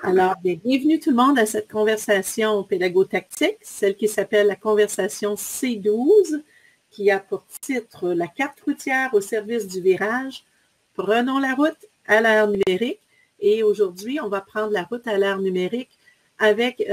Alors, bienvenue tout le monde à cette conversation pédago-tactique, celle qui s'appelle la conversation C12, qui a pour titre « La carte routière au service du virage. Prenons la route à l'ère numérique ». Et aujourd'hui, on va prendre la route à l'ère numérique avec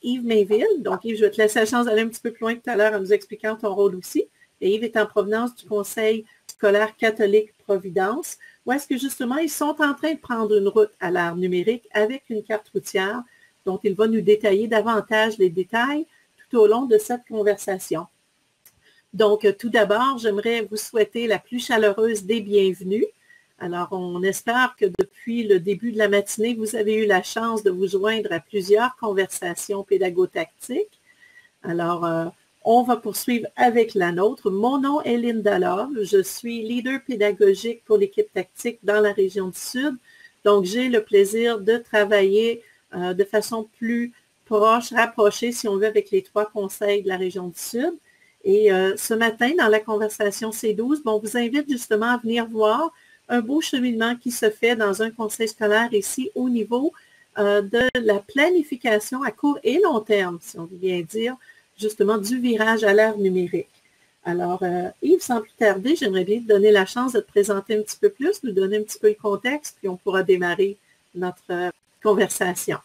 Yves Mainville. Donc, Yves, je vais te laisser la chance d'aller un petit peu plus loin tout à l'heure en nous expliquant ton rôle aussi. Et Yves est en provenance du Conseil scolaire catholique Providence, où est-ce que justement, ils sont en train de prendre une route à l'ère numérique avec une carte routière dont il va nous détailler davantage les détails tout au long de cette conversation. Donc, tout d'abord, j'aimerais vous souhaiter la plus chaleureuse des bienvenues. Alors, on espère que depuis le début de la matinée, vous avez eu la chance de vous joindre à plusieurs conversations pédago-tactiques. Alors, on va poursuivre avec la nôtre. Mon nom est Linda Love. Je suis leader pédagogique pour l'équipe tactique dans la région du Sud. Donc, j'ai le plaisir de travailler de façon plus proche, rapprochée, si on veut, avec les 3 conseils de la région du Sud. Et ce matin, dans la conversation C12, on vous invite justement à venir voir un beau cheminement qui se fait dans un conseil scolaire ici au niveau de la planification à court et long terme, si on veut bien dire, justement du virage à l'ère numérique. Alors, Yves, sans plus tarder, j'aimerais bien te donner la chance de te présenter un petit peu plus, nous donner un petit peu le contexte, puis on pourra démarrer notre conversation.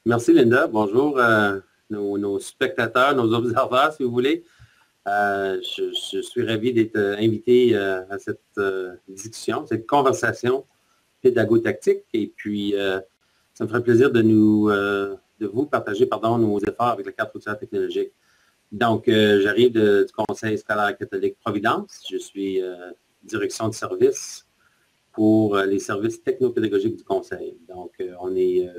Merci Linda. Bonjour nos spectateurs, nos observateurs, si vous voulez. Je suis ravi d'être invité à cette discussion, cette conversation pédago-tactique. Et puis, ça me ferait plaisir de vous partager nos efforts avec la carte routière technologique. Donc, j'arrive du Conseil scolaire catholique Providence. Je suis direction de service pour les services technopédagogiques du Conseil. Donc, on est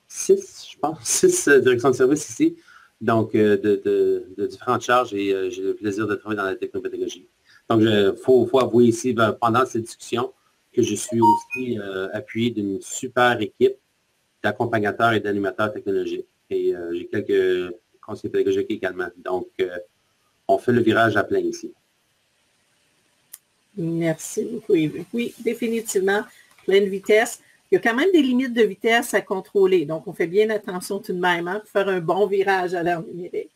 6, je pense, 6 directions de service ici. Donc, de différentes charges et j'ai le plaisir de travailler dans la technopédagogie. Donc, il faut avouer ici, pendant cette discussion, que je suis aussi appuyé d'une super équipe d'accompagnateurs et d'animateurs technologiques. Et j'ai quelques conseillers pédagogiques également. Donc, on fait le virage à plein ici. Merci beaucoup, Yves. Oui, définitivement, pleine vitesse. Il y a quand même des limites de vitesse à contrôler. Donc, on fait bien attention tout de même pour faire un bon virage à l'ère numérique.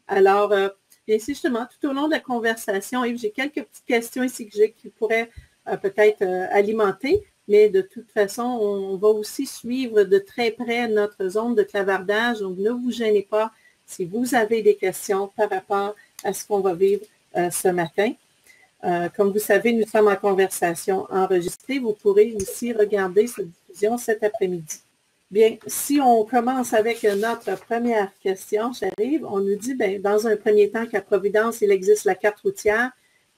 Alors, bien justement, tout au long de la conversation, Yves, j'ai quelques petites questions ici qui pourraient peut-être alimenter, mais de toute façon, on va aussi suivre de très près notre zone de clavardage. Donc, ne vous gênez pas si vous avez des questions par rapport à ce qu'on va vivre ce matin. Comme vous savez, nous sommes en conversation enregistrée. Vous pourrez aussi regarder cette diffusion cet après-midi. Bien, si on commence avec notre première question, j'arrive, on nous dit, dans un premier temps qu'à Providence, il existe la carte routière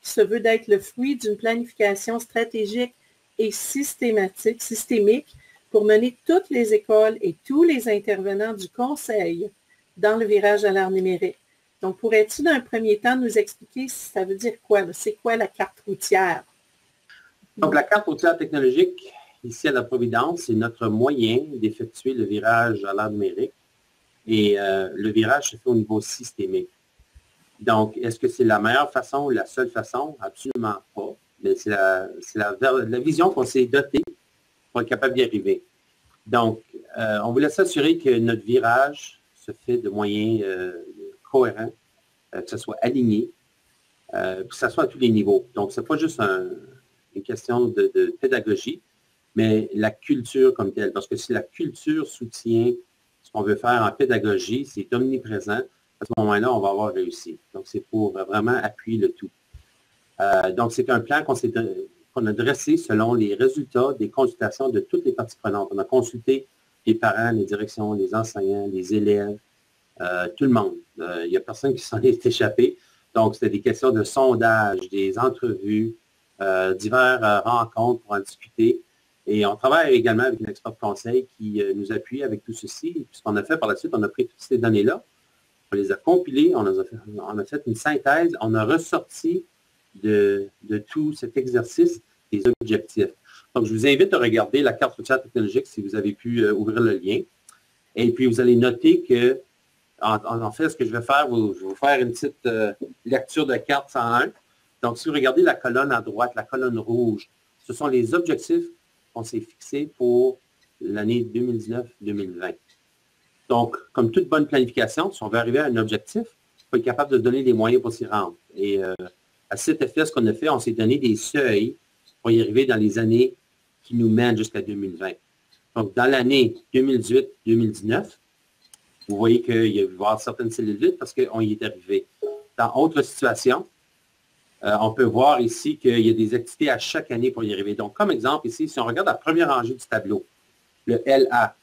qui se veut d'être le fruit d'une planification stratégique et systémique pour mener toutes les écoles et tous les intervenants du Conseil dans le virage à l'ère numérique. Donc, pourrais-tu, dans un premier temps, nous expliquer si ça veut dire quoi? C'est quoi la carte routière? Donc, la carte routière technologique, ici à la Providence, c'est notre moyen d'effectuer le virage à l'ère numérique. Et le virage se fait au niveau systémique. Donc, est-ce que c'est la meilleure façon ou la seule façon? Absolument pas. Mais c'est la vision qu'on s'est dotée pour être capable d'y arriver. Donc, on voulait s'assurer que notre virage se fait de moyens cohérents, que ce soit aligné, que ce soit à tous les niveaux. Donc, ce n'est pas juste une question de pédagogie, mais la culture comme telle. Parce que si la culture soutient ce qu'on veut faire en pédagogie, c'est omniprésent, à ce moment-là, on va avoir réussi. Donc, c'est pour vraiment appuyer le tout. Donc, c'est un plan qu'on a dressé selon les résultats des consultations de toutes les parties prenantes. On a consulté les parents, les directions, les enseignants, les élèves, tout le monde. Il n'y a personne qui s'en est échappé. Donc, c'était des questions de sondage, des entrevues, diverses rencontres pour en discuter. Et on travaille également avec une expert conseil qui nous appuie avec tout ceci. Et puis, ce qu'on a fait par la suite, on a pris toutes ces données-là, on les a compilées, on a fait une synthèse, on a ressorti de tout cet exercice des objectifs. Donc, je vous invite à regarder la carte routière technologique si vous avez pu ouvrir le lien. Et puis, vous allez noter que, en fait, ce que je vais faire, je vais vous faire une petite lecture de carte 101. Donc, si vous regardez la colonne à droite, la colonne rouge, ce sont les objectifs qu'on s'est fixés pour l'année 2019-2020. Donc, comme toute bonne planification, si on veut arriver à un objectif, il faut être capable de donner les moyens pour s'y rendre. Et à cet effet, ce qu'on a fait, on s'est donné des seuils pour y arriver dans les années qui nous mènent jusqu'à 2020. Donc, dans l'année 2018-2019, vous voyez qu'il va y avoir certaines cellules parce qu'on y est arrivé. Dans autre situation, on peut voir ici qu'il y a des activités à chaque année pour y arriver. Donc, comme exemple ici, si on regarde la première rangée du tableau, le LA,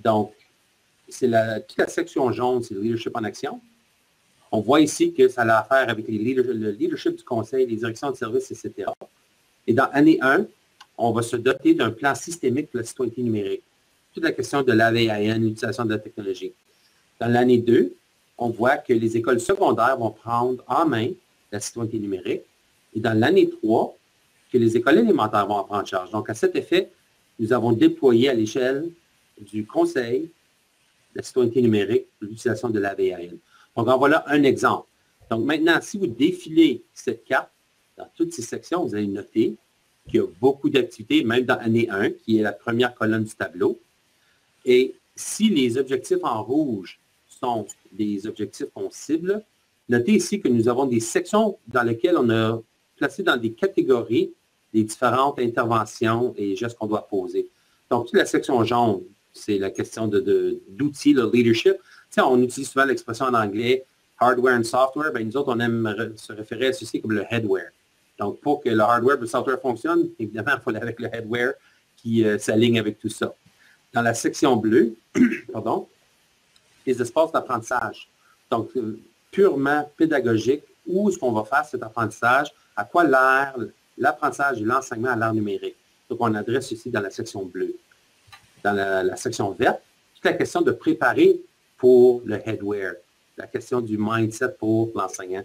donc, c'est toute la section jaune, c'est le leadership en action. On voit ici que ça a affaire avec le leadership du conseil, les directions de services, etc. Et dans année 1, on va se doter d'un plan systémique pour la citoyenneté numérique. Toute la question de l'AVAN, l'utilisation de la technologie. Dans l'année 2, on voit que les écoles secondaires vont prendre en main la citoyenneté numérique. Et dans l'année 3, que les écoles élémentaires vont en prendre en charge. Donc, à cet effet, nous avons déployé à l'échelle du conseil la citoyenneté numérique pour l'utilisation de l'AVAN. Donc, en voilà un exemple. Donc, maintenant, si vous défilez cette carte dans toutes ces sections, vous allez noter qu'il y a beaucoup d'activités, même dans année 1, qui est la première colonne du tableau. Et si les objectifs en rouge sont des objectifs qu'on cible, notez ici que nous avons des sections dans lesquelles on a placé dans des catégories les différentes interventions et gestes qu'on doit poser. Donc, toute la section jaune, c'est la question d'outils, le leadership. Tu sais, on utilise souvent l'expression en anglais hardware and software. Bien, nous autres, on aime se référer à ceci comme le headware. Donc, pour que le hardware et le software fonctionnent, évidemment, il faut aller avec le headware qui s'aligne avec tout ça. Dans la section bleue, pardon, les espaces d'apprentissage. Donc, purement pédagogique, où est-ce qu'on va faire cet apprentissage, à quoi l'apprentissage et l'enseignement à l'ère numérique. Donc, on adresse ici dans la section bleue. Dans la section verte, toute la question de préparer pour le headware, la question du mindset pour l'enseignant.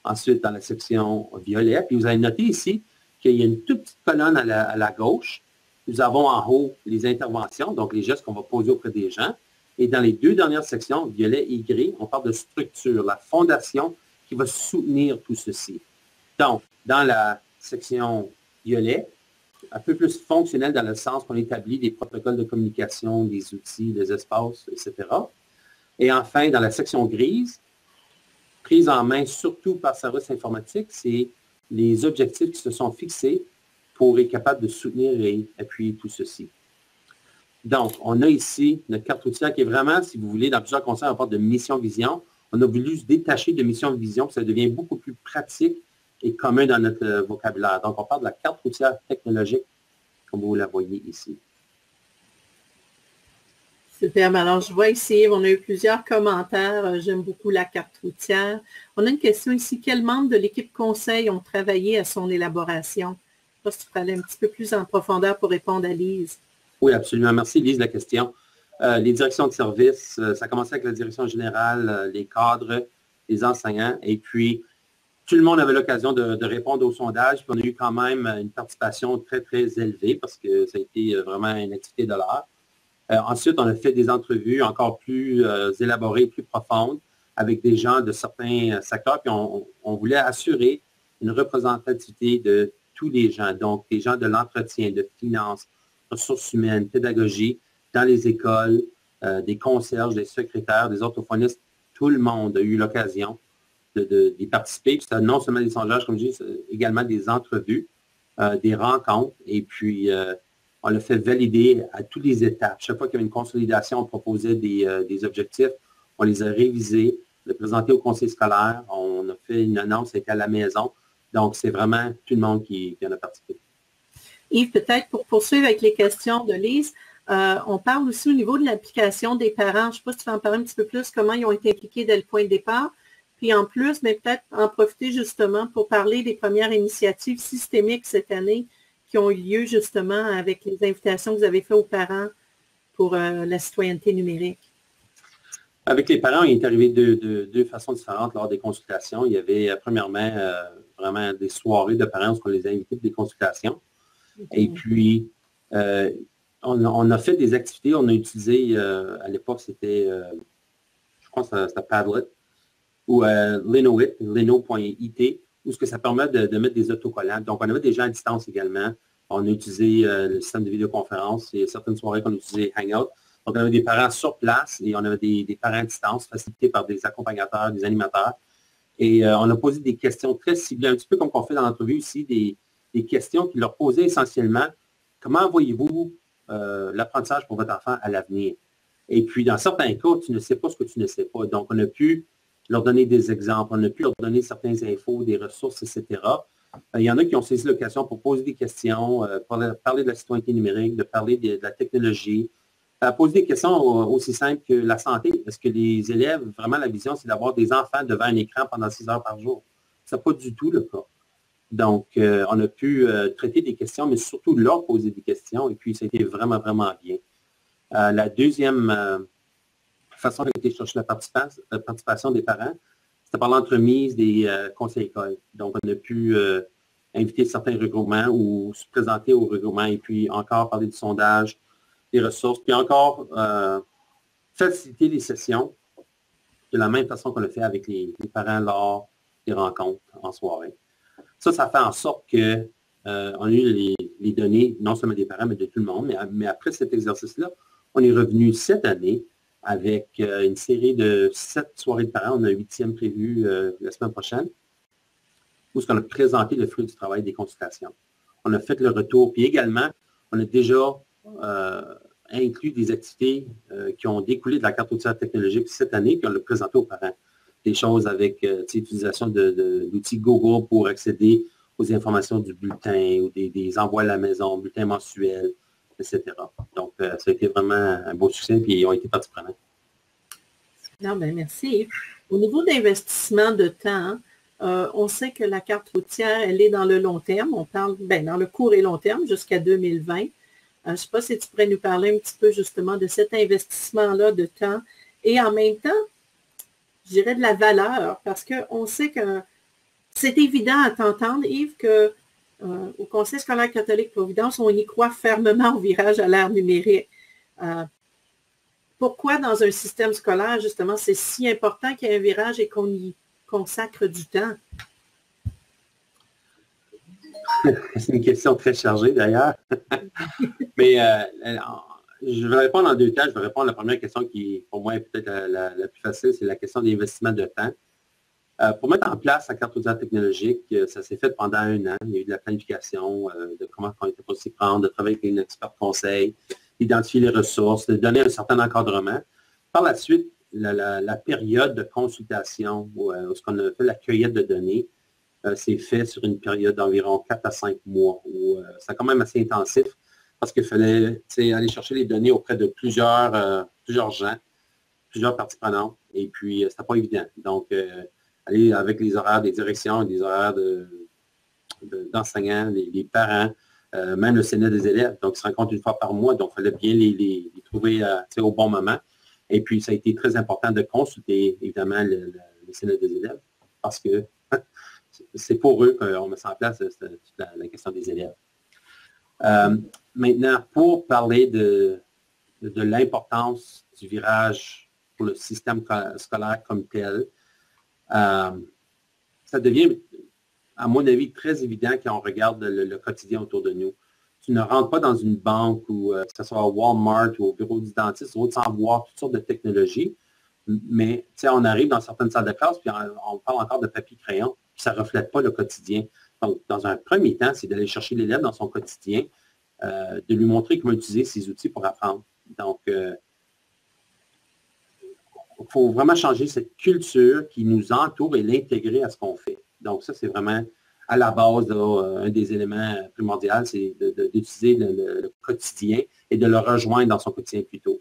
Ensuite, dans la section violet, puis vous allez noter ici qu'il y a une toute petite colonne à la gauche. Nous avons en haut les interventions, donc les gestes qu'on va poser auprès des gens. Et dans les deux dernières sections, violet et gris, on parle de structure, la fondation qui va soutenir tout ceci. Donc, dans la section violet, un peu plus fonctionnel dans le sens qu'on établit des protocoles de communication, des outils, des espaces, etc. Et enfin, dans la section grise, prise en main surtout par service informatique, c'est les objectifs qui se sont fixés pour être capable de soutenir et appuyer tout ceci. Donc, on a ici notre carte routière qui est vraiment, si vous voulez, dans plusieurs conseils, on parle de mission-vision. On a voulu se détacher de mission-vision, puis ça devient beaucoup plus pratique et commun dans notre vocabulaire. Donc, on parle de la carte routière technologique, comme vous la voyez ici. Superbe. Alors, je vois ici, on a eu plusieurs commentaires. J'aime beaucoup la carte routière. On a une question ici. Quels membres de l'équipe conseil ont travaillé à son élaboration? Je pense que tu peux aller un petit peu plus en profondeur pour répondre à Lise. Oui, absolument. Merci, Lise, de la question. Les directions de service, ça a commencé avec la direction générale, les cadres, les enseignants, et puis tout le monde avait l'occasion de répondre au sondage, puis on a eu quand même une participation très, très élevée parce que ça a été vraiment une activité de l'heure. Ensuite, on a fait des entrevues encore plus élaborées, plus profondes avec des gens de certains secteurs, puis on voulait assurer une représentativité de tous les gens, donc des gens de l'entretien, de finance, ressources humaines, pédagogie, dans les écoles, des concierges, des secrétaires, des orthophonistes, tout le monde a eu l'occasion d'y participer. Puis c'était non seulement des sondages, comme je dis, également des entrevues, des rencontres, et puis on l'a fait valider à toutes les étapes. Chaque fois qu'il y avait une consolidation, on proposait des objectifs, on les a révisés, on les a présentés au conseil scolaire, on a fait une annonce, c'était à la maison. Donc, c'est vraiment tout le monde qui en a participé. Yves, peut-être pour poursuivre avec les questions de Lise, on parle aussi au niveau de l'application des parents. Je ne sais pas si tu vas en parler un petit peu plus, comment ils ont été impliqués dès le point de départ. Puis en plus, mais peut-être en profiter justement pour parler des premières initiatives systémiques cette année qui ont eu lieu justement avec les invitations que vous avez faites aux parents pour la citoyenneté numérique. Avec les parents, il est arrivé de deux façons différentes lors des consultations. Il y avait premièrement vraiment des soirées de parents où on les a invités pour des consultations. Et puis, on a fait des activités, on a utilisé, à l'époque, c'était, je pense que c'était Padlet, ou Leno.it, où ce que ça permet de mettre des autocollants. Donc, on avait des gens à distance également On a utilisé le système de vidéoconférence. Il y a certaines soirées qu'on a utilisé Hangout. Donc, on avait des parents sur place et on avait des parents à distance facilités par des accompagnateurs, des animateurs. Et on a posé des questions très ciblées, un petit peu comme on fait dans l'entrevue ici, des questions qui leur posaient essentiellement comment voyez-vous l'apprentissage pour votre enfant à l'avenir? Et puis, dans certains cas, tu ne sais pas ce que tu ne sais pas. Donc, on a pu leur donner des exemples, on a pu leur donner certaines infos, des ressources, etc. Il y en a qui ont saisi l'occasion pour poser des questions, parler de la citoyenneté numérique, de parler de la technologie, poser des questions aussi simples que la santé. Est-ce que les élèves, vraiment, la vision, c'est d'avoir des enfants devant un écran pendant 6 heures par jour? Ce n'est pas du tout le cas. Donc, on a pu traiter des questions, mais surtout leur poser des questions, et puis ça a été vraiment, vraiment bien. La deuxième façon a été chercher la participation des parents, c'était par l'entremise des conseils écoles. Donc, on a pu inviter certains regroupements ou se présenter au regroupement, et puis encore parler du sondage, des ressources, puis encore faciliter les sessions de la même façon qu'on le fait avec les parents lors des rencontres en soirée. Ça fait en sorte qu'on a eu les données, non seulement des parents, mais de tout le monde. Mais après cet exercice-là, on est revenu cette année avec une série de 7 soirées de parents. On a un 8e prévu la semaine prochaine, où on a présenté le fruit du travail des consultations. On a fait le retour, puis également, on a déjà inclus des activités qui ont découlé de la carte routière technologique cette année, puis on l'a présenté aux parents. Des choses avec l'utilisation de l'outil Google pour accéder aux informations du bulletin ou des envois à la maison, bulletin mensuel, etc. Donc, ça a été vraiment un beau succès, puis ils ont été partie prenante. Non, bien, merci. Au niveau d'investissement de temps, on sait que la carte routière, elle est dans le long terme. On parle dans le court et long terme jusqu'à 2020. Je ne sais pas si tu pourrais nous parler un petit peu justement de cet investissement-là de temps et en même temps, je dirais de la valeur, parce qu'on sait que c'est évident à t'entendre, Yves, qu'au Conseil scolaire catholique Providence, on y croit fermement au virage à l'ère numérique. Pourquoi dans un système scolaire, justement, c'est si important qu'il y ait un virage et qu'on y consacre du temps? C'est une question très chargée, d'ailleurs. Mais je vais répondre en 2 temps. Je vais répondre à la première question qui, pour moi, est peut-être la plus facile, c'est la question d'investissement de temps. Pour mettre en place la carte routière technologique, ça s'est fait pendant 1 an. Il y a eu de la planification, de comment on était pour s'y prendre, de travailler avec une expert conseil, d'identifier les ressources, de donner un certain encadrement. Par la suite, la période de consultation, où ce qu'on a fait la cueillette de données, c'est fait sur une période d'environ 4 à 5 mois, où c'est quand même assez intensif parce qu'il fallait aller chercher les données auprès de plusieurs gens, plusieurs parties prenantes, et puis c'était pas évident. Donc, aller avec les horaires des directions, des horaires d'enseignants, les parents, même le Sénat des élèves. Donc, ils se rencontrent 1 fois par mois, donc il fallait bien les trouver au bon moment. Et puis, ça a été très important de consulter, évidemment, le Sénat des élèves, parce que c'est pour eux qu'on met ça en place, toute la question des élèves. Maintenant, pour parler de l'importance du virage pour le système scolaire comme tel, ça devient, à mon avis, très évident quand on regarde le quotidien autour de nous. Tu ne rentres pas dans une banque ou que ce soit à Walmart ou au bureau du dentiste ou autre sans voir toutes sortes de technologies. Mais on arrive dans certaines salles de classe, puis on parle encore de papier-crayon, puis ça ne reflète pas le quotidien. Donc, dans un premier temps, c'est d'aller chercher l'élève dans son quotidien, de lui montrer comment utiliser ses outils pour apprendre. Donc, il faut vraiment changer cette culture qui nous entoure et l'intégrer à ce qu'on fait. Donc, ça, c'est vraiment à la base, un des éléments primordiaux, c'est d'utiliser le quotidien et de le rejoindre dans son quotidien plutôt.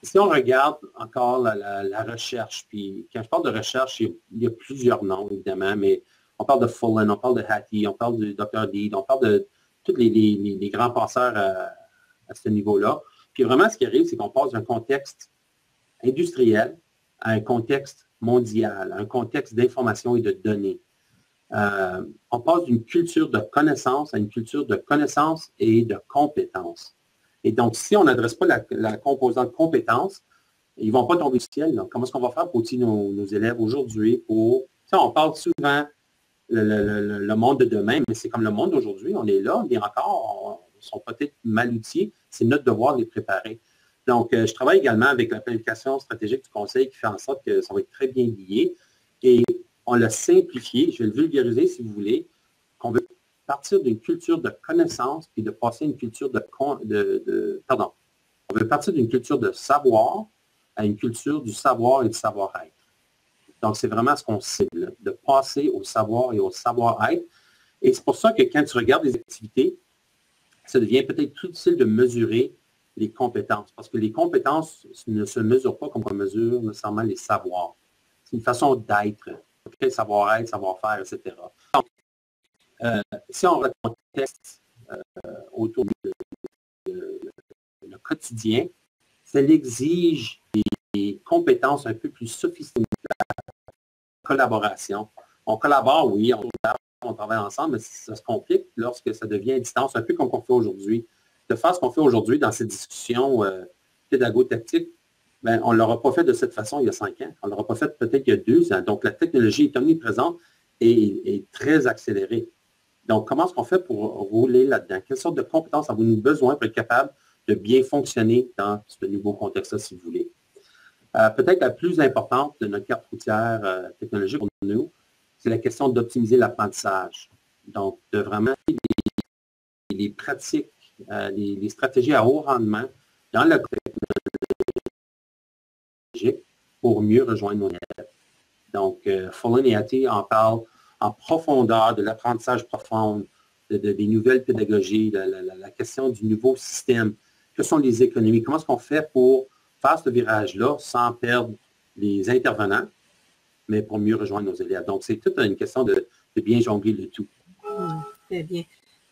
Si on regarde encore la recherche, puis quand je parle de recherche, il y a plusieurs noms, évidemment, mais on parle de Fullen, on parle de Hattie, on parle du Dr. Deed, on parle de tous les grands penseurs à ce niveau-là. Puis vraiment, ce qui arrive, c'est qu'on passe d'un contexte industriel à un contexte mondial, à un contexte d'information et de données. On passe d'une culture de connaissance à une culture de connaissance et de compétence. Et donc, si on n'adresse pas la composante compétence, ils ne vont pas tomber du ciel. Donc, comment est-ce qu'on va faire pour outiller nos élèves aujourd'hui pour... On parle souvent le monde de demain, mais c'est comme le monde d'aujourd'hui. On est là, on est encore, on sont peut-être mal outillés. C'est notre devoir de les préparer. Donc, je travaille également avec la planification stratégique du conseil qui fait en sorte que ça va être très bien lié. Et on l'a simplifié, je vais le vulgariser si vous voulez, qu'on veut partir d'une culture de connaissance puis de passer à une culture pardon. On veut partir d'une culture de savoir à une culture du savoir et du savoir-être. Donc, c'est vraiment ce qu'on cible, de passer au savoir et au savoir-être. Et c'est pour ça que quand tu regardes les activités, ça devient peut-être plus difficile de mesurer les compétences, parce que les compétences ne se mesurent pas comme on mesure nécessairement les savoirs. C'est une façon d'être, savoir-être, savoir-faire, etc. Donc, si on recontexte autour le quotidien, ça exige des compétences un peu plus sophistiquées. Collaboration. On collabore, oui, on travaille ensemble, mais ça se complique lorsque ça devient à distance, un peu comme on fait aujourd'hui. De faire ce qu'on fait aujourd'hui dans ces discussions pédago-tactiques, ben, on ne l'aura pas fait de cette façon il y a 5 ans. On ne l'aura pas fait peut-être il y a 2 ans. Donc, la technologie est omniprésente et est très accélérée. Donc, comment est-ce qu'on fait pour rouler là-dedans? Quelle sorte de compétences avons-nous besoin pour être capable de bien fonctionner dans ce nouveau contexte-là, si vous voulez? Peut-être la plus importante de notre carte routière technologique pour nous, c'est la question d'optimiser l'apprentissage. Donc, de vraiment les pratiques, les stratégies à haut rendement dans la technologie pour mieux rejoindre nos élèves. Donc, Fullen et Hattie en parlent en profondeur de l'apprentissage profond, des nouvelles pédagogies, la question du nouveau système. Que sont les économies? Comment est-ce qu'on fait pour faire ce virage-là sans perdre les intervenants, mais pour mieux rejoindre nos élèves. Donc, c'est toute une question de bien jongler le tout. Très bien.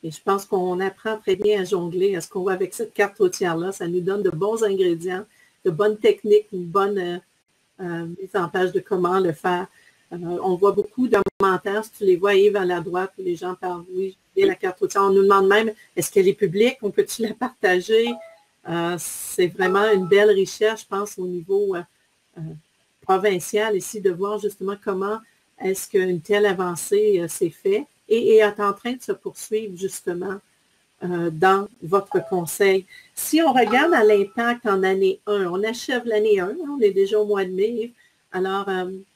Et je pense qu'on apprend très bien à jongler. Ce qu'on voit avec cette carte routière-là, ça nous donne de bons ingrédients, de bonnes techniques, une bonne mise en page de comment le faire. On voit beaucoup de commentaires, si tu les vois, Yves, à la droite, où les gens parlent, oui, j'ai la carte routière. On nous demande même, est-ce qu'elle est publique? On peut-tu la partager? C'est vraiment une belle richesse, je pense, au niveau provincial ici, de voir justement comment est-ce qu'une telle avancée s'est faite et est en train de se poursuivre justement dans votre conseil. Si on regarde à l'impact en année 1, on achève l'année 1, on est déjà au mois de mai. Alors,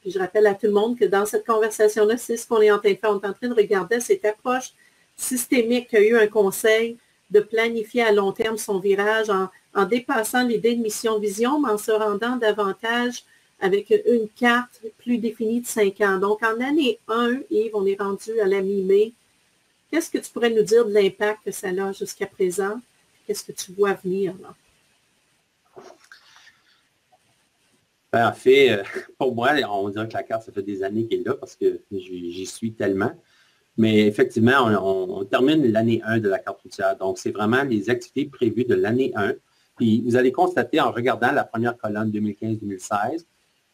je rappelle à tout le monde que dans cette conversation-là, c'est ce qu'on est en train de faire. On est en train de regarder cette approche systémique qu'a eu un conseil de planifier à long terme son virage en dépassant l'idée de mission-vision, mais en se rendant davantage avec une carte plus définie de 5 ans. Donc, en année 1, Yves, on est rendu à la mi-mai. Qu'est-ce que tu pourrais nous dire de l'impact que ça a jusqu'à présent? Qu'est-ce que tu vois venir là? Ben, en fait, pour moi, on dirait que la carte, ça fait des années qu'elle est là parce que j'y suis tellement. Mais effectivement, on termine l'année 1 de la carte routière. Donc, c'est vraiment les activités prévues de l'année 1. Puis, vous allez constater en regardant la première colonne 2015-2016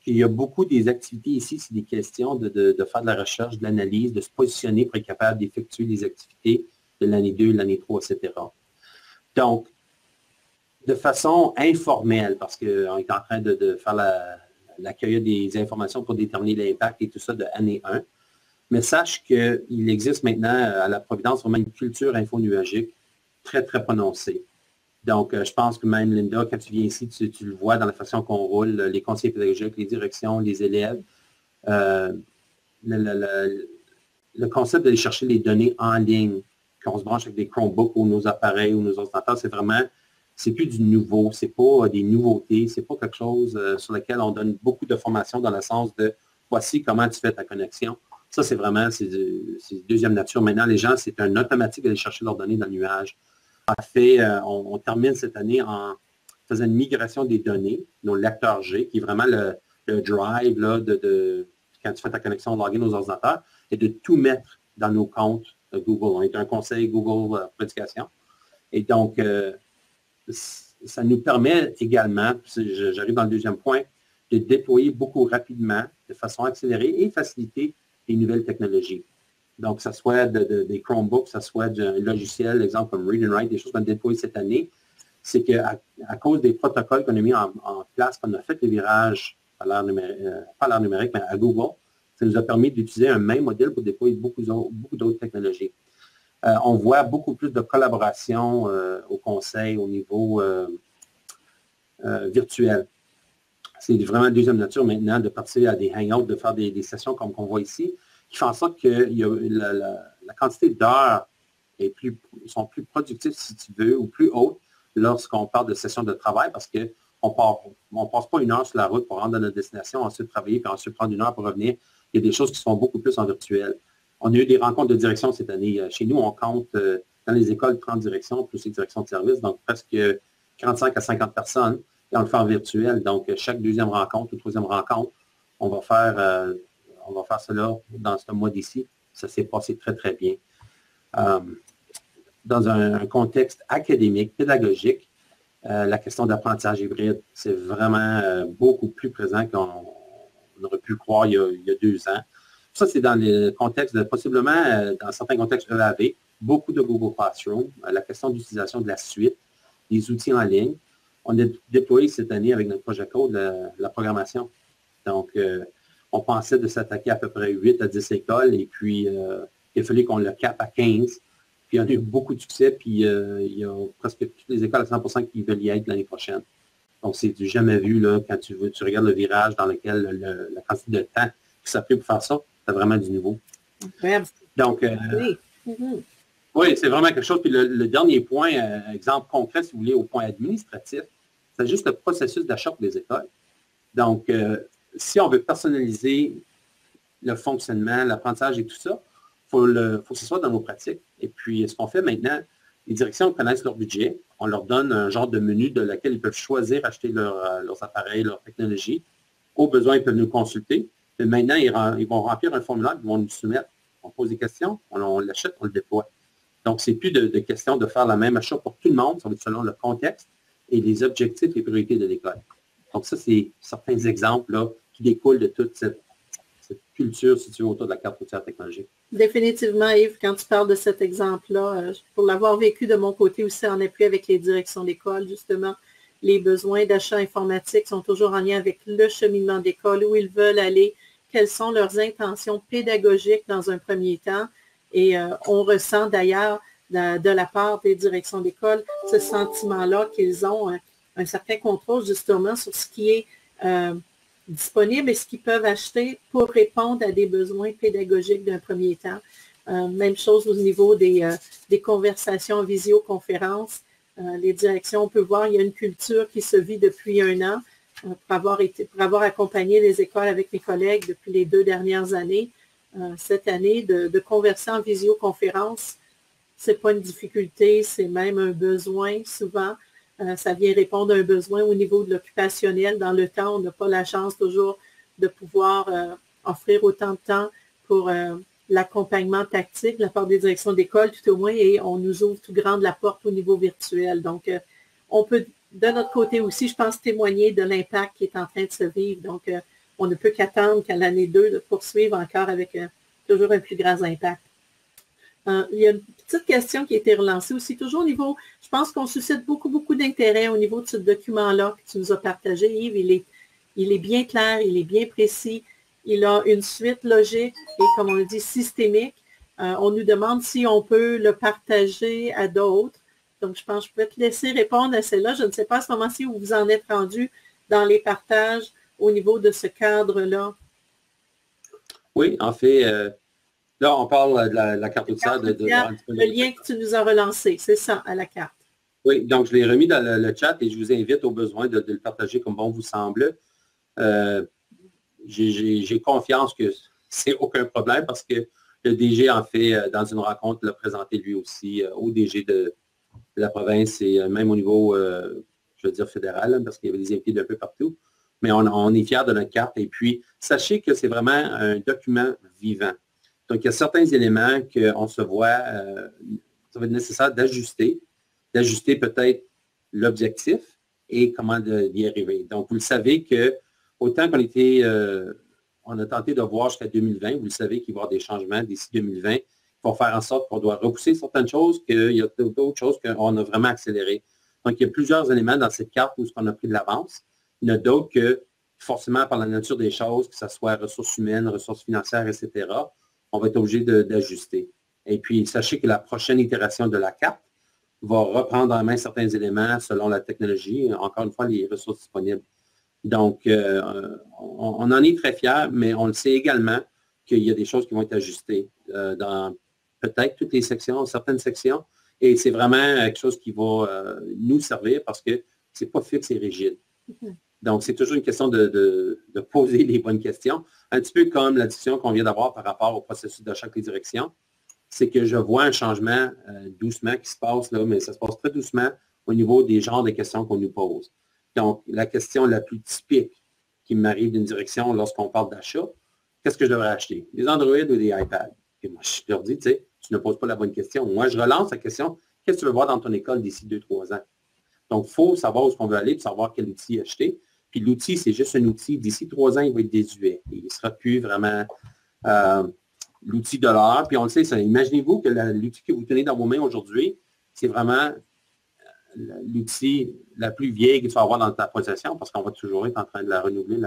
qu'il y a beaucoup des activités ici, c'est des questions de faire de la recherche, de l'analyse, de se positionner pour être capable d'effectuer les activités de l'année 2, l'année 3, etc. Donc, de façon informelle, parce qu'on est en train de faire l'accueil des informations pour déterminer l'impact et tout ça de année 1. Mais sache qu'il existe maintenant à la Providence vraiment une culture infonuagique très, très prononcée. Donc, je pense que même, Linda, quand tu viens ici, tu le vois dans la façon qu'on roule, les conseillers pédagogiques, les directions, les élèves. Le concept d'aller chercher les données en ligne, qu'on se branche avec des Chromebooks ou nos appareils ou nos ordinateurs, c'est vraiment, c'est plus du nouveau, c'est pas des nouveautés, c'est pas quelque chose sur lequel on donne beaucoup de formation dans le sens de voici comment tu fais ta connexion. Ça, c'est vraiment, c'est deuxième nature. Maintenant, les gens, c'est un automatique d'aller chercher leurs données dans le nuage. En fait, on termine cette année en faisant une migration des données, nos lecteurs G, qui est vraiment le drive là, quand tu fais ta connexion login aux ordinateurs, et de tout mettre dans nos comptes Google. On est un conseil Google pour l'éducation. Et donc, ça nous permet également, j'arrive dans le deuxième point, de déployer beaucoup rapidement, de façon accélérée et faciliter les nouvelles technologies. Donc, que ce soit des Chromebooks, que ce soit d'un logiciel, exemple comme Read and Write, des choses qu'on a déployées cette année, c'est qu'à cause des protocoles qu'on a mis en place, qu'on a fait les virages à l'ère numérique, pas à l'ère numérique, mais à Google, Ça nous a permis d'utiliser un même modèle pour déployer beaucoup d'autres technologies. On voit beaucoup plus de collaboration au conseil au niveau virtuel. C'est vraiment deuxième nature maintenant de partir à des hangouts, de faire des sessions comme on voit ici, qui font en sorte que la quantité d'heures sont plus productives, si tu veux, ou plus hautes lorsqu'on parle de sessions de travail, parce qu'on ne passe pas une heure sur la route pour rendre à notre destination, ensuite travailler, puis ensuite prendre une heure pour revenir. Il y a des choses qui se font beaucoup plus en virtuel. On a eu des rencontres de direction cette année. Chez nous, on compte dans les écoles 30 directions, plus les directions de service, donc presque 45 à 50 personnes, et on le fait en virtuel. Donc, chaque deuxième rencontre ou troisième rencontre, on va faire cela dans ce mois d'ici. Ça s'est passé très, très bien. Dans un contexte académique, pédagogique, la question d'apprentissage hybride, c'est vraiment beaucoup plus présent qu'on aurait pu le croire il y a 2 ans. Ça, c'est dans le contexte de, possiblement, dans certains contextes EAV, beaucoup de Google Classroom, la question d'utilisation de la suite, des outils en ligne. On a déployé cette année avec notre projet Code la programmation. Donc, on pensait de s'attaquer à peu près 8 à 10 écoles et puis il a fallu qu'on le cap à 15. Puis on a eu beaucoup de succès, puis il y a presque toutes les écoles à 100% qui veulent y être l'année prochaine. Donc, c'est du jamais vu là, quand tu regardes le virage dans lequel la quantité de temps que ça a pris pour faire ça, c'est vraiment du nouveau. Donc, oui, c'est vraiment quelque chose. Puis le dernier point, exemple concret, si vous voulez, au point administratif, c'est juste le processus d'achat pour les écoles. Donc, si on veut personnaliser le fonctionnement, l'apprentissage et tout ça, faut que ce soit dans nos pratiques. Et puis, ce qu'on fait maintenant, les directions connaissent leur budget. On leur donne un genre de menu de laquelle ils peuvent choisir acheter leurs appareils, leur technologie. Au besoin, ils peuvent nous consulter. Et maintenant, ils vont remplir un formulaire, ils vont nous soumettre. On pose des questions, on l'achète, on le déploie. Donc, c'est plus de question de faire la même achat pour tout le monde, ça va être selon le contexte et les objectifs et priorités de l'école. Donc, ça, c'est certains exemples là, qui découlent de toute cette culture située autour de la carte routière technologique. Définitivement, Yves, quand tu parles de cet exemple-là, pour l'avoir vécu de mon côté aussi en appui avec les directions d'école, justement, les besoins d'achat informatique sont toujours en lien avec le cheminement d'école, où ils veulent aller, quelles sont leurs intentions pédagogiques dans un premier temps. Et on ressent d'ailleurs de la part des directions d'école ce sentiment-là qu'ils ont un certain contrôle justement sur ce qui est disponible et ce qu'ils peuvent acheter pour répondre à des besoins pédagogiques d'un premier temps. Même chose au niveau des conversations en visioconférence. Les directions, on peut voir, il y a une culture qui se vit depuis 1 an pour avoir accompagné les écoles avec mes collègues depuis les 2 dernières années. Cette année, de converser en visioconférence, ce n'est pas une difficulté, c'est même un besoin souvent. Ça vient répondre à un besoin au niveau de l'occupationnel. Dans le temps, on n'a pas la chance toujours de pouvoir offrir autant de temps pour l'accompagnement tactique de la part des directions d'école, tout au moins, et on nous ouvre tout grand de la porte au niveau virtuel. Donc, on peut, de notre côté aussi, je pense, témoigner de l'impact qui est en train de se vivre. Donc, on ne peut qu'attendre qu'à l'année 2 de poursuivre encore avec toujours un plus grand impact. Il y a une petite question qui a été relancée aussi, toujours au niveau, je pense qu'on suscite beaucoup d'intérêt au niveau de ce document-là que tu nous as partagé, Yves. Il est bien clair, il est bien précis, il a une suite logique et, comme on le dit, systémique. On nous demande si on peut le partager à d'autres. Donc, je pense que je peux te laisser répondre à celle-là. Je ne sais pas à ce moment-ci où vous en êtes rendu dans les partages au niveau de ce cadre-là. Oui, en fait, là, on parle de la carte routière. Le lien que tu nous as relancé, c'est ça, à la carte. Oui, donc je l'ai remis dans le chat et je vous invite au besoin de le partager comme bon vous semble. J'ai confiance que c'est aucun problème parce que le DG en fait, dans une rencontre, l'a présenté lui aussi au DG de la province et même au niveau, je veux dire, fédéral, parce qu'il y avait des invités d'un peu partout. Mais on est fiers de notre carte. Et puis, sachez que c'est vraiment un document vivant. Donc, il y a certains éléments qu'on se voit, ça va être nécessaire d'ajuster peut-être l'objectif et comment y arriver. Donc, vous le savez que autant on a tenté de voir jusqu'à 2020, vous le savez qu'il va y avoir des changements d'ici 2020 qui vont faire en sorte qu'on doit repousser certaines choses, qu'il y a d'autres choses qu'on a vraiment accélérées. Donc, il y a plusieurs éléments dans cette carte où on a pris de l'avance. Il y en a d'autres qu'il forcément par la nature des choses, que ce soit ressources humaines, ressources financières, etc., on va être obligé d'ajuster. Et puis, sachez que la prochaine itération de la carte va reprendre en main certains éléments selon la technologie, encore une fois, les ressources disponibles. Donc, on en est très fiers, mais on le sait également qu'il y a des choses qui vont être ajustées dans peut-être toutes les sections, certaines sections, et c'est vraiment quelque chose qui va nous servir parce que c'est pas fixe et rigide. Donc, c'est toujours une question de poser les bonnes questions. Un petit peu comme la discussion qu'on vient d'avoir par rapport au processus d'achat avec les directions, c'est que je vois un changement doucement qui se passe là, mais ça se passe très doucement au niveau des genres de questions qu'on nous pose. Donc, la question la plus typique qui m'arrive d'une direction lorsqu'on parle d'achat, qu'est-ce que je devrais acheter? Des Android ou des iPads? Et moi, je leur dis, tu sais, tu ne poses pas la bonne question. Moi, je relance la question, qu'est-ce que tu veux voir dans ton école d'ici 2-3 ans? Donc, il faut savoir où est-ce qu'on veut aller pour savoir quel outil acheter. Puis l'outil, c'est juste un outil. D'ici 3 ans, il va être désuet. Il ne sera plus vraiment l'outil de l'heure. Puis on le sait, imaginez-vous que l'outil que vous tenez dans vos mains aujourd'hui, c'est vraiment l'outil la plus vieille que tu vas avoir dans ta possession parce qu'on va toujours être en train de la renouveler,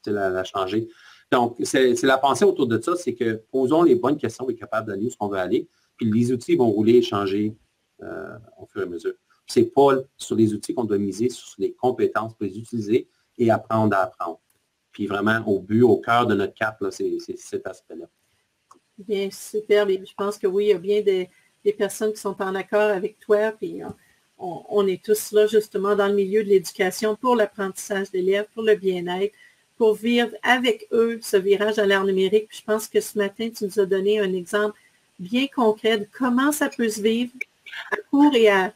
la changer. Donc, c'est la pensée autour de ça, c'est que posons les bonnes questions et être capable d'aller où on veut aller. Puis les outils vont rouler et changer au fur et à mesure. Ce n'est pas sur les outils qu'on doit miser, sur les compétences pour les utiliser et apprendre à apprendre. Puis vraiment, au but, au cœur de notre carte, c'est cet aspect-là. Bien, super. Je pense que oui, il y a bien des personnes qui sont en accord avec toi. Puis on est tous là, justement, dans le milieu de l'éducation pour l'apprentissage d'élèves, pour le bien-être, pour vivre avec eux ce virage à l'ère numérique. Puis je pense que ce matin, tu nous as donné un exemple bien concret de comment ça peut se vivre à court et à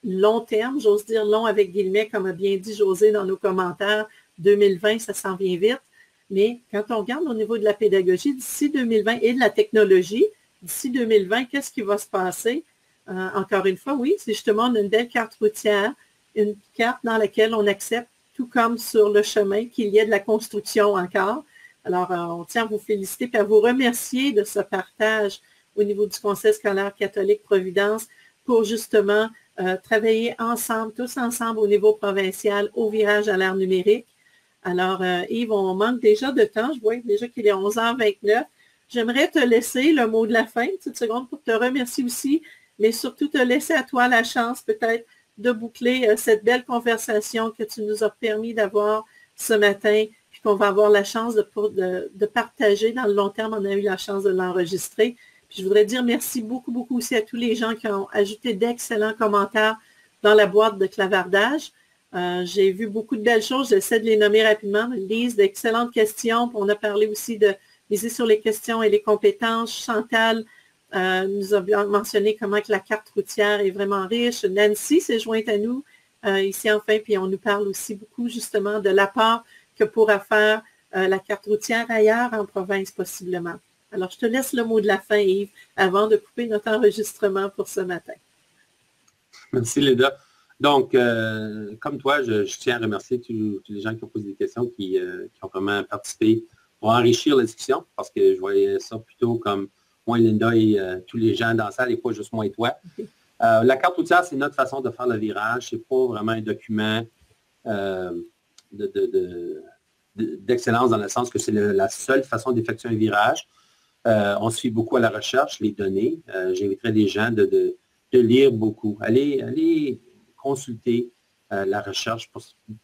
long terme, j'ose dire long avec guillemets, comme a bien dit José dans nos commentaires. 2020, ça s'en vient vite. Mais quand on regarde au niveau de la pédagogie, d'ici 2020 et de la technologie, d'ici 2020, qu'est-ce qui va se passer? Encore une fois, oui, c'est justement une belle carte routière, une carte dans laquelle on accepte, tout comme sur le chemin, qu'il y ait de la construction encore. Alors, on tient à vous féliciter et à vous remercier de ce partage au niveau du Conseil scolaire catholique Providence pour justement travailler ensemble, tous ensemble au niveau provincial, au virage à l'ère numérique. Alors, Yves, on manque déjà de temps. Je vois déjà qu'il est 11h29. J'aimerais te laisser le mot de la fin, une petite seconde, pour te remercier aussi, mais surtout te laisser à toi la chance peut-être de boucler cette belle conversation que tu nous as permis d'avoir ce matin, puis qu'on va avoir la chance de partager dans le long terme. On a eu la chance de l'enregistrer. Puis je voudrais dire merci beaucoup, beaucoup aussi à tous les gens qui ont ajouté d'excellents commentaires dans la boîte de clavardage. J'ai vu beaucoup de belles choses. J'essaie de les nommer rapidement. Lise, d'excellentes questions. On a parlé aussi de miser sur les questions et les compétences. Chantal nous a mentionné comment que la carte routière est vraiment riche. Nancy s'est jointe à nous ici enfin, puis on nous parle aussi beaucoup justement de l'apport que pourra faire la carte routière ailleurs en province possiblement. Alors, je te laisse le mot de la fin, Yves, avant de couper notre enregistrement pour ce matin. Merci, Linda. Donc, comme toi, je tiens à remercier tous les gens qui ont posé des questions, qui ont vraiment participé pour enrichir la discussion, parce que je voyais ça plutôt comme moi, Linda et tous les gens dans la salle, et pas juste moi et toi. Okay. La carte routière, c'est notre façon de faire le virage. Ce n'est pas vraiment un document d'excellence dans le sens que c'est la seule façon d'effectuer un virage. On se fie beaucoup à la recherche, les données. J'inviterais les gens de lire beaucoup. Allez consulter la recherche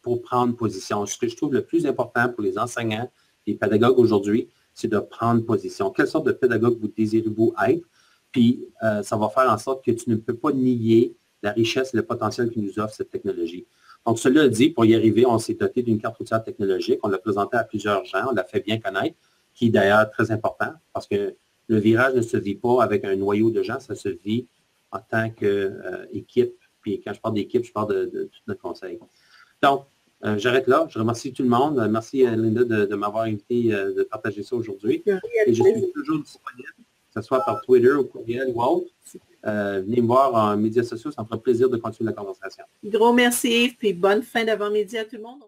pour prendre position. Ce que je trouve le plus important pour les enseignants, les pédagogues aujourd'hui, c'est de prendre position. Quelle sorte de pédagogue vous désirez-vous être? Puis, ça va faire en sorte que tu ne peux pas nier la richesse et le potentiel que nous offre cette technologie. Donc, cela dit, pour y arriver, on s'est doté d'une carte routière technologique. On l'a présentée à plusieurs gens. On l'a fait bien connaître, qui est d'ailleurs très important parce que le virage ne se vit pas avec un noyau de gens, ça se vit en tant qu'équipe. Puis quand je parle d'équipe, je parle de tout notre conseil. Donc, j'arrête là. Je remercie tout le monde. Merci, Linda, de m'avoir invité de partager ça aujourd'hui. Et je suis toujours disponible, que ce soit par Twitter ou courriel ou autre. Venez me voir en médias sociaux. Ça me fera plaisir de continuer la conversation. Gros merci, Yves, puis bonne fin d'avant-midi à tout le monde.